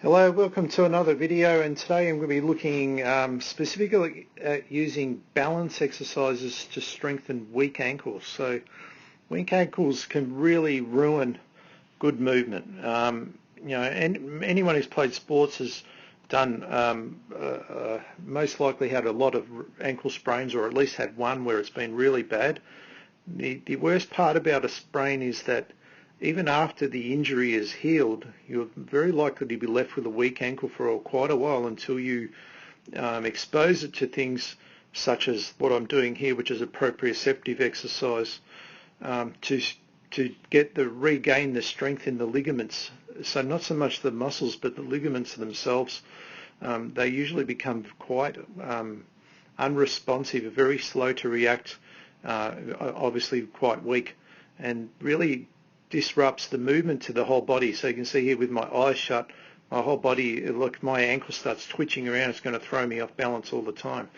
Hello, welcome to another video, and today I'm going to be looking specifically at using balance exercises to strengthen weak ankles. So weak ankles can really ruin good movement. And anyone who's played sports has done most likely had a lot of ankle sprains, or at least had one where it's been really bad. The worst part about a sprain is that even after the injury is healed, you're very likely to be left with a weak ankle for quite a while until you expose it to things such as what I'm doing here, which is a proprioceptive exercise to regain the strength in the ligaments. So not so much the muscles, but the ligaments themselves. They usually become quite unresponsive, very slow to react, obviously quite weak, and really disrupts the movement to the whole body. So you can see here with my eyes shut, my whole body, look, my ankle starts twitching around. It's going to throw me off balance all the time.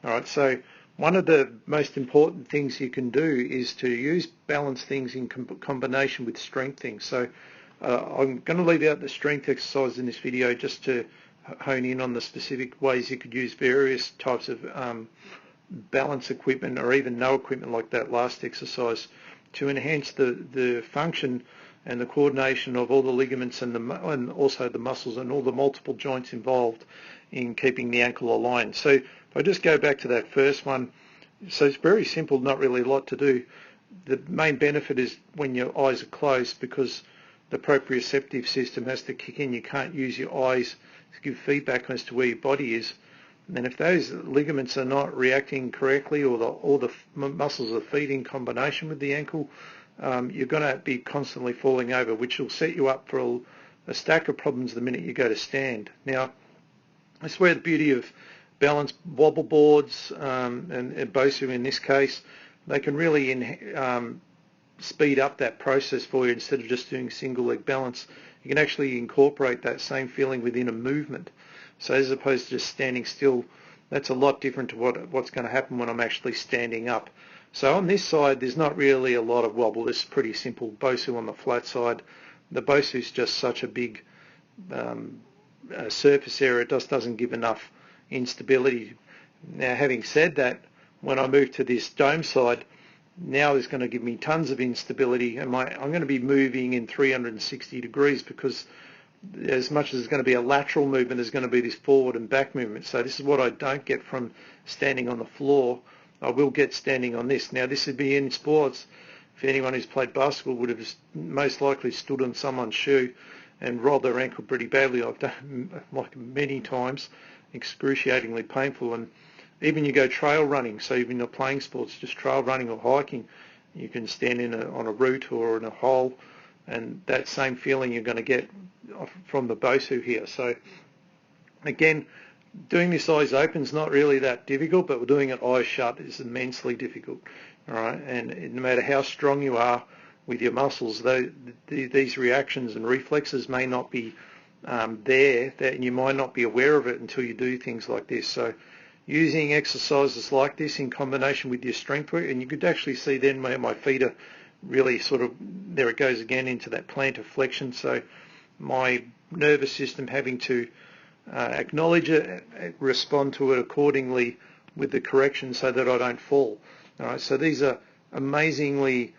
All right, so one of the most important things you can do is to use balance things in combination with strength things. So I'm going to leave out the strength exercise in this video just to hone in on the specific ways you could use various types of balance equipment, or even no equipment like that last exercise, to enhance the function and the coordination of all the ligaments and also the muscles and all the multiple joints involved in keeping the ankle aligned. So if I just go back to that first one, so it's very simple, not really a lot to do. The main benefit is when your eyes are closed, because the proprioceptive system has to kick in. You can't use your eyes to give feedback as to where your body is. And if those ligaments are not reacting correctly, or the muscles are feeding in combination with the ankle, you're going to be constantly falling over, which will set you up for a stack of problems the minute you go to stand. Now, that's where the beauty of balance wobble boards and BOSU in this case, they can really speed up that process for you. Instead of just doing single leg balance, you can actually incorporate that same feeling within a movement. So as opposed to just standing still, that's a lot different to what's going to happen when I'm actually standing up. So on this side, there's not really a lot of wobble. This is pretty simple. BOSU on the flat side. The BOSU is just such a big surface area, it just doesn't give enough instability. Now, having said that, when I move to this dome side, now it's going to give me tons of instability, and I'm going to be moving in 360 degrees, because as much as there's going to be a lateral movement, there's going to be this forward and back movement. So this is what I don't get from standing on the floor. I will get standing on this. Now, this would be in sports. If anyone who's played basketball would have most likely stood on someone's shoe and rolled their ankle pretty badly. I've done like many times, excruciatingly painful. And even you go trail running, so even you're playing sports, just trail running or hiking, you can stand on a route or in a hole, and that same feeling you're going to get from the BOSU here. So again, doing this eyes open is not really that difficult, but doing it eyes shut is immensely difficult. All right, and no matter how strong you are with your muscles, these reactions and reflexes may not be there, and you might not be aware of it until you do things like this. So using exercises like this in combination with your strength work, and you could actually see then where my feet are really sort of, there it goes again into that plantar flexion. So my nervous system having to acknowledge it, respond to it accordingly with the correction so that I don't fall. All right, so these are amazingly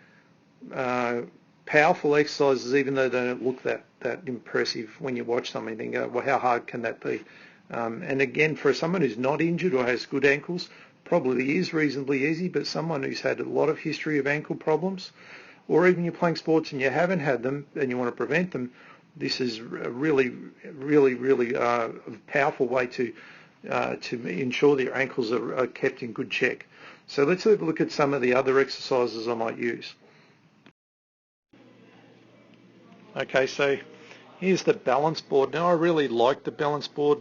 powerful exercises, even though they don't look that impressive when you watch them and think, oh, well, how hard can that be? And again, for someone who's not injured or has good ankles, probably is reasonably easy, but someone who's had a lot of history of ankle problems, or even you're playing sports and you haven't had them and you want to prevent them, this is a really powerful way to ensure that your ankles are kept in good check. So let's have a look at some of the other exercises I might use. Okay, so here's the balance board. Now, I really like the balance board.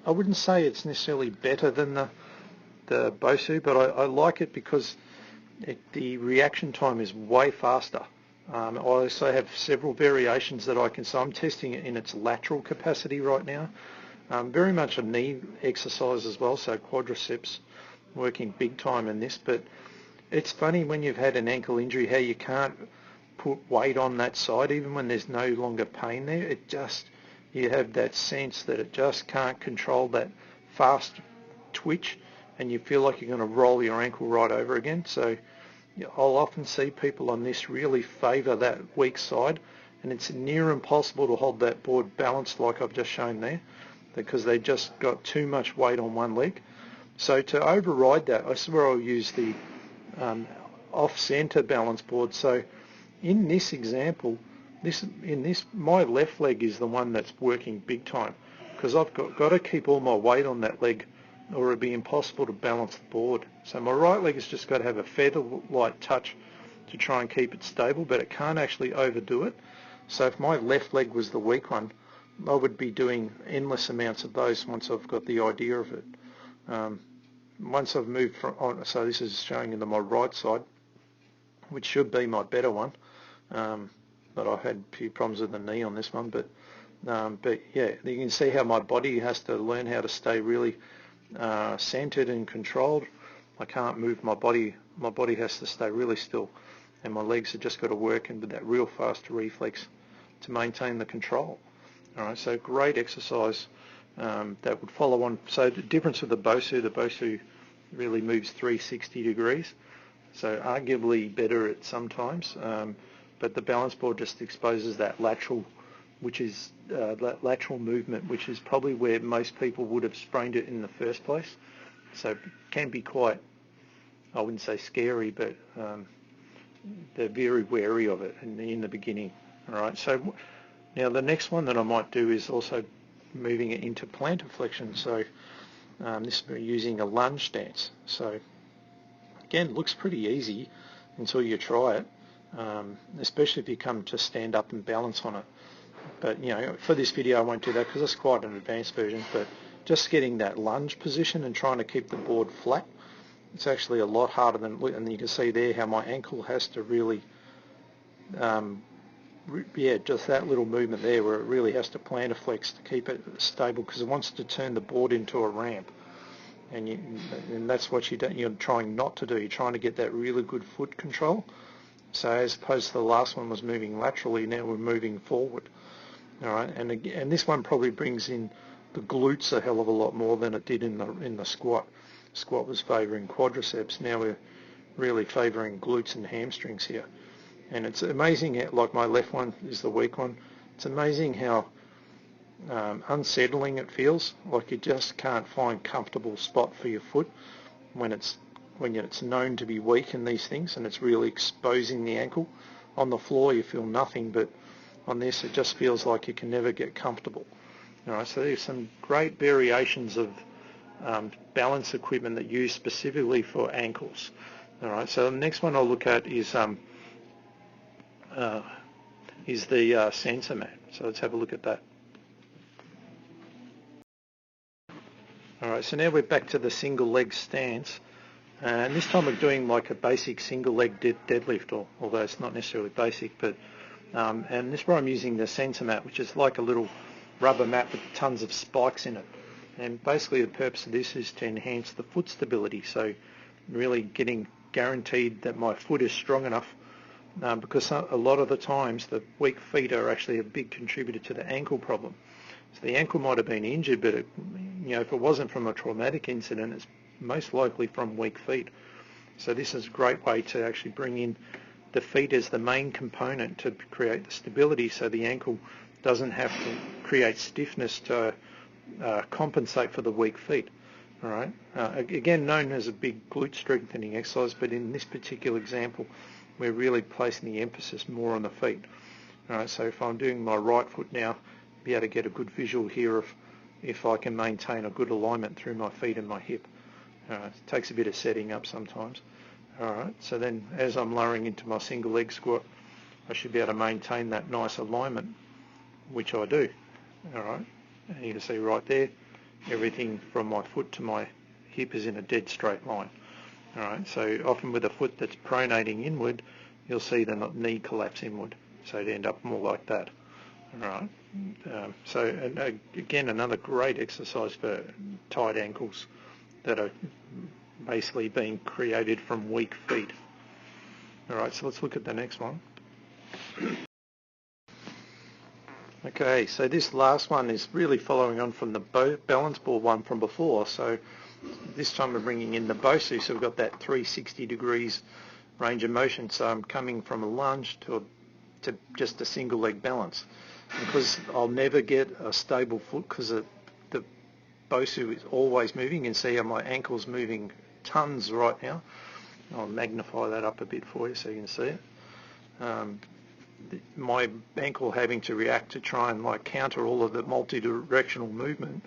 I wouldn't say it's necessarily better than the BOSU, but I like it because the reaction time is way faster. I also have several variations that I can, so I'm testing it in its lateral capacity right now. Very much a knee exercise as well, so quadriceps working big time in this. But it's funny when you've had an ankle injury how you can't put weight on that side, even when there's no longer pain there. It just you have that sense that it just can't control that fast twitch, and you feel like you're going to roll your ankle right over again. So I'll often see people on this really favour that weak side, and it's near impossible to hold that board balanced like I've just shown there, because they just got too much weight on one leg. So to override that, I swear I'll use the off-centre balance board. So in this example, my left leg is the one that's working big time, because I've got to keep all my weight on that leg, or it'd be impossible to balance the board. So my right leg has just got to have a feather-light touch to try and keep it stable, but it can't actually overdo it. So if my left leg was the weak one, I would be doing endless amounts of those once I've got the idea of it. Once I've moved so this is showing into my right side, which should be my better one, but I've had a few problems with the knee on this one. But yeah, you can see how my body has to learn how to stay really centered and controlled. I can't move my body. My body has to stay really still, and my legs have just got to work with that real fast reflex to maintain the control. All right, so great exercise that would follow on. So the difference with the Bosu really moves 360 degrees, so arguably better at sometimes, but the balance board just exposes that lateral, which is that lateral movement, which is probably where most people would have sprained it in the first place. So it can be quite, I wouldn't say scary, but they're very wary of it in the beginning. All right, so now the next one that I might do is also moving it into plantar flexion. So this is using a lunge stance. So again, looks pretty easy until you try it, especially if you come to stand up and balance on it. But for this video I won't do that because it's quite an advanced version, but just getting that lunge position and trying to keep the board flat, it's actually a lot harder than, and you can see there how my ankle has to really, just that little movement there where it really has to plantar flex to keep it stable, because it wants to turn the board into a ramp, and that's what you're trying not to do. You're trying to get that really good foot control. So as opposed to the last one was moving laterally, now we're moving forward. All right, and this one probably brings in the glutes a hell of a lot more than it did in the squat. Squat was favouring quadriceps. Now we're really favouring glutes and hamstrings here. And it's amazing how, like my left one is the weak one, it's amazing how unsettling it feels. Like you just can't find comfortable spot for your foot when it's known to be weak in these things, and it's really exposing the ankle. On the floor you feel nothing, but on this it just feels like you can never get comfortable. All right, so there's some great variations of balance equipment that are used specifically for ankles. All right, so the next one I'll look at is the sensor mat. So let's have a look at that. All right, so now we're back to the single leg stance, and this time we're doing like a basic single leg deadlift, although it's not necessarily basic, but and this is where I'm using the sensor mat, which is like a little rubber mat with tons of spikes in it. And basically the purpose of this is to enhance the foot stability, so really getting guaranteed that my foot is strong enough, because a lot of the times the weak feet are actually a big contributor to the ankle problem. So the ankle might have been injured, but if it wasn't from a traumatic incident, it's most likely from weak feet. So this is a great way to actually bring in the feet as the main component to create the stability, so the ankle doesn't have to create stiffness to compensate for the weak feet. All right. Again, known as a big glute strengthening exercise, but in this particular example, we're really placing the emphasis more on the feet. All right. So if I'm doing my right foot now, I'll be able to get a good visual here of if I can maintain a good alignment through my feet and my hip. It takes a bit of setting up sometimes. All right. So then, as I'm lowering into my single leg squat, I should be able to maintain that nice alignment, which I do. All right. And you can see right there, everything from my foot to my hip is in a dead straight line. All right. So often with a foot that's pronating inward, you'll see the knee collapse inward. So it'd end up more like that. All right. Again, another great exercise for tight ankles that are basically being created from weak feet. All right. So let's look at the next one. Okay, so this last one is really following on from the balance ball one from before. So this time we're bringing in the BOSU, so we've got that 360 degrees range of motion. So I'm coming from a lunge to just a single leg balance. Because I'll never get a stable foot because the BOSU is always moving. You can see how my ankle's moving tons right now. I'll magnify that up a bit for you so you can see it. My ankle having to react to try and like counter all of the multi-directional movement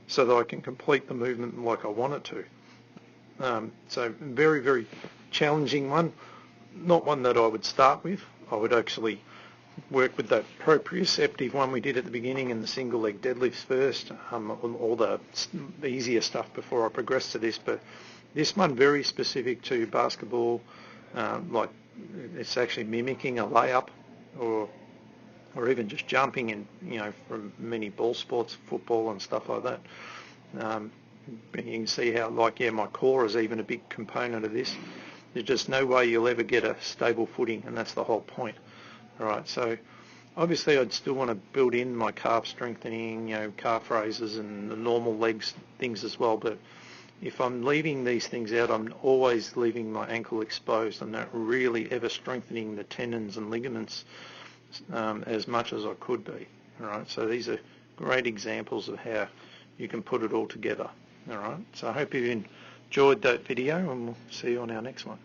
so that I can complete the movement like I want it to. So very, very challenging one. Not one that I would start with. I would actually work with that proprioceptive one we did at the beginning and the single leg deadlifts first, all the easier stuff before I progress to this. But this one very specific to basketball, like it's actually mimicking a layup or even just jumping in, from many ball sports, football and stuff like that. You can see how, my core is even a big component of this. There's just no way you'll ever get a stable footing, and that's the whole point. All right, so obviously I'd still want to build in my calf strengthening, calf raises and the normal legs things as well, but if I'm leaving these things out, I'm always leaving my ankle exposed. I'm not really ever strengthening the tendons and ligaments as much as I could be. All right, so these are great examples of how you can put it all together. All right, so I hope you enjoyed that video, and we'll see you on our next one.